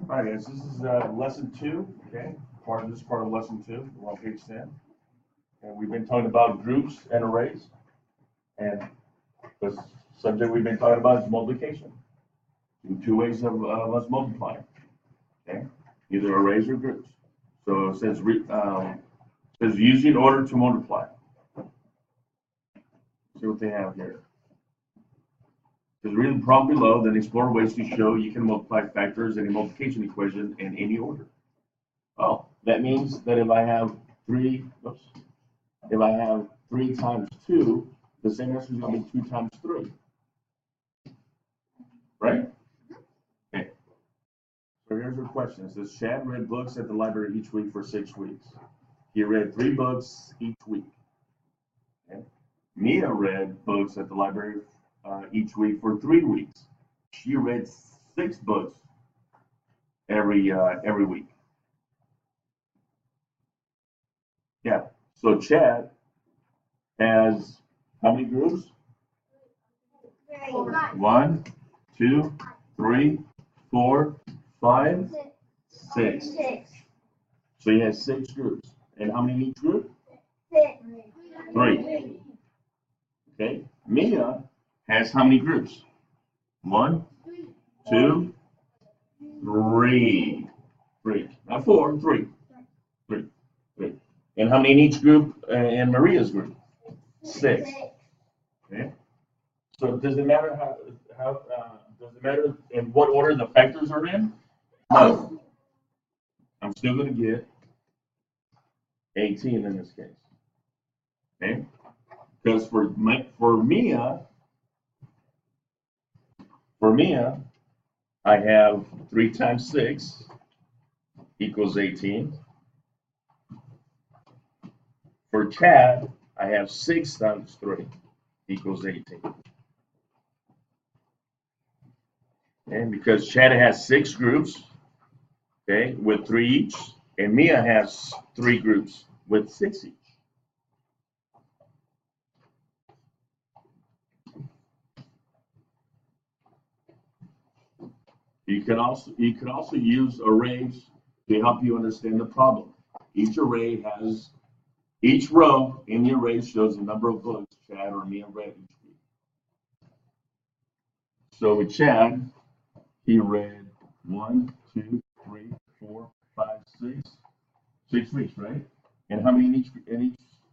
All right, guys, this is lesson 2, okay? This is part of lesson 2, we're on page 10. And we've been talking about groups and arrays. And the subject we've been talking about is multiplication. Two ways of us multiplying, okay? Either arrays or groups. So it says, using order to multiply. See what they have here. Just read the problem below, then explore ways to show you can multiply factors in a multiplication equation in any order. Oh, that means that if I have 3 times 2, the same answer is going to be 2 times 3. Right? Okay. So here's your question. It says, Chad read books at the library each week for 6 weeks. He read 3 books each week. Okay. Mia read books at the library each week for 3 weeks. She read 6 books every week. Yeah. So Chad has how many groups? 1, 2, 3, 4, 5, 6. So he has 6 groups. And how many in each group? 3. Okay. Mia has how many groups? 1, 2, 3. 3. Not 4, 3. 3. And how many in each group in Maria's group? 6. Okay. So does it matter does it matter in what order the factors are in? No. I'm still going to get 18 in this case. Okay. Because for Mia, I have 3 times 6 equals 18. For Chad, I have 6 times 3 equals 18. And because Chad has 6 groups, okay, with 3 each, and Mia has 3 groups with 6 each. You can also use arrays to help you understand the problem. Each row in the array shows the number of books Chad or Mia read each week. So with Chad, he read 1, 2, 3, 4, 5, 6. 6 weeks, right? And how many in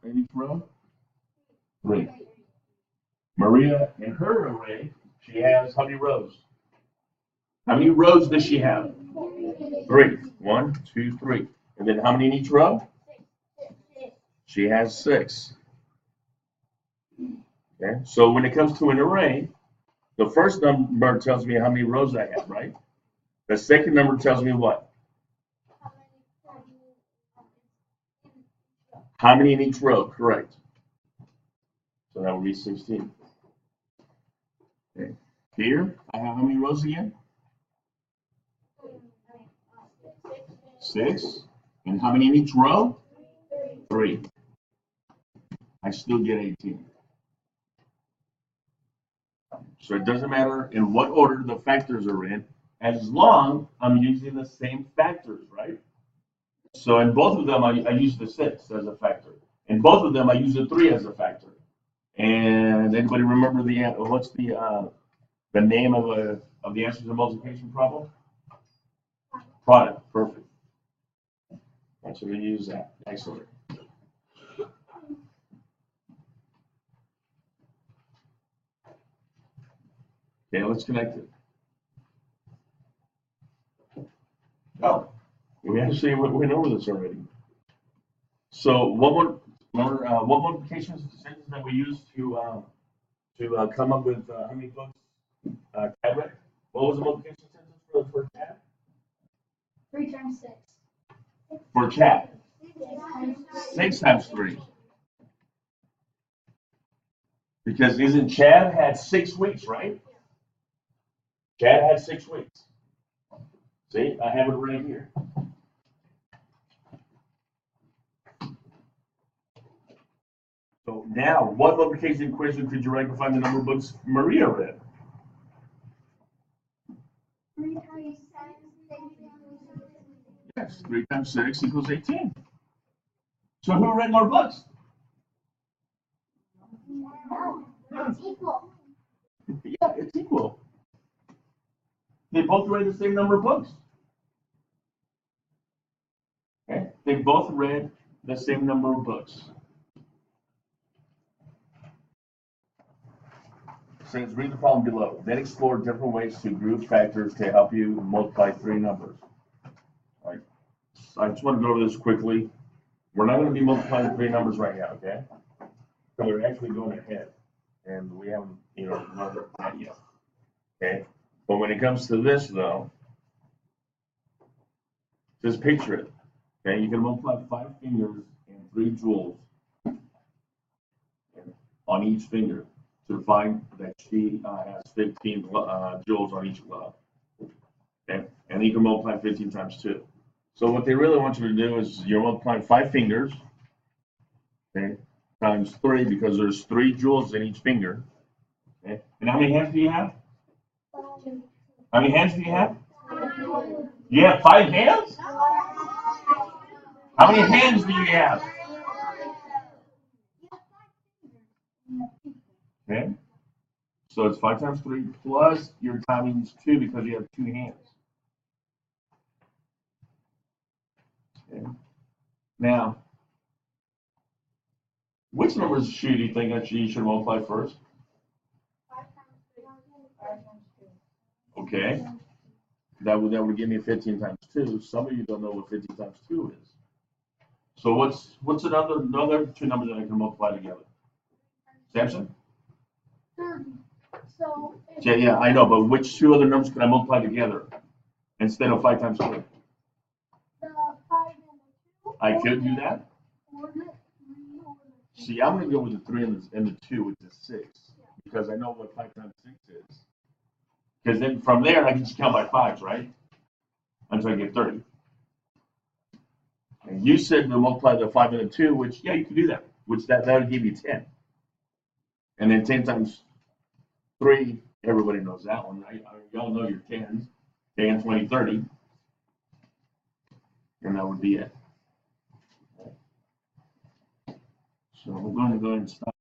each row? 3. Maria, in her array, she has how many rows? How many rows does she have? 3. 1, 2, 3. And then how many in each row? She has 6. Okay. So when it comes to an array, the first number tells me how many rows I have, right? The second number tells me what? How many in each row? Correct. So that would be 16. Okay. Here, I have how many rows again? 6. And how many in each row? 3. I still get 18. So it doesn't matter in what order the factors are in, as long I'm using the same factors, right? So in both of them, I use the 6 as a factor. In both of them, I use the 3 as a factor. And anybody remember what's the name of the answer to the multiplication problem? Product. Perfect. I should use that. Excellent. Okay, let's connect it. Oh, we actually went over this already. So what multiplication sentence that we use to come up with how many books Chad read? What was the multiplication sentence for Chad? 3 times 6. For Chad. 6 times 3. Because isn't Chad had 6 weeks, right? Chad had 6 weeks. See, I have it right here. So now, what multiplication equation could you write to find the number of books Maria read? 3 times 6 Yes, 3 times 6 equals 18. So who read more books? No, it's equal. Yeah, it's equal. They both read the same number of books. Okay? They both read the same number of books. Says read the problem below. Then explore different ways to group factors to help you multiply 3 numbers. Right. I just want to go over this quickly. We're not going to be multiplying 3 numbers right now, okay? So we're actually going ahead, and we haven't, learned that yet. Okay. But when it comes to this, though, just picture it. Okay, you can multiply 5 fingers and 3 joules on each finger to find that she has 15 joules on each glove. Okay, and you can multiply 15 times 2. So what they really want you to do is you're multiplying 5 fingers, okay, times 3 because there's 3 joules in each finger. Okay, and how many hands do you have? How many hands do you have? You have 5 hands? How many hands do you have? Okay. So it's 5 times 3 plus your timings 2 because you have 2 hands. Okay. Now, which numbers do you think that you should multiply first? Okay. That would give me 15 times 2. Some of you don't know what 15 times 2 is. So what's another 2 numbers that I can multiply together? Samson? 30. So Yeah, I know, but which 2 other numbers can I multiply together instead of 5 times 3? the 5 and the 2. I could do that. Or the 3 or the See, I'm going to go with the 3 and the 2, which is 6, because I know what 5 times 6 is. Because then from there, I can just count by 5s, right? Until I get 30. And you said to multiply the 5 and the 2, which, yeah, you can do that, which that would give you 10. And then 10 times 3, everybody knows that one, right? Y'all know your 10s, 10, 20, 30. And that would be it. So we're going to go ahead and stop.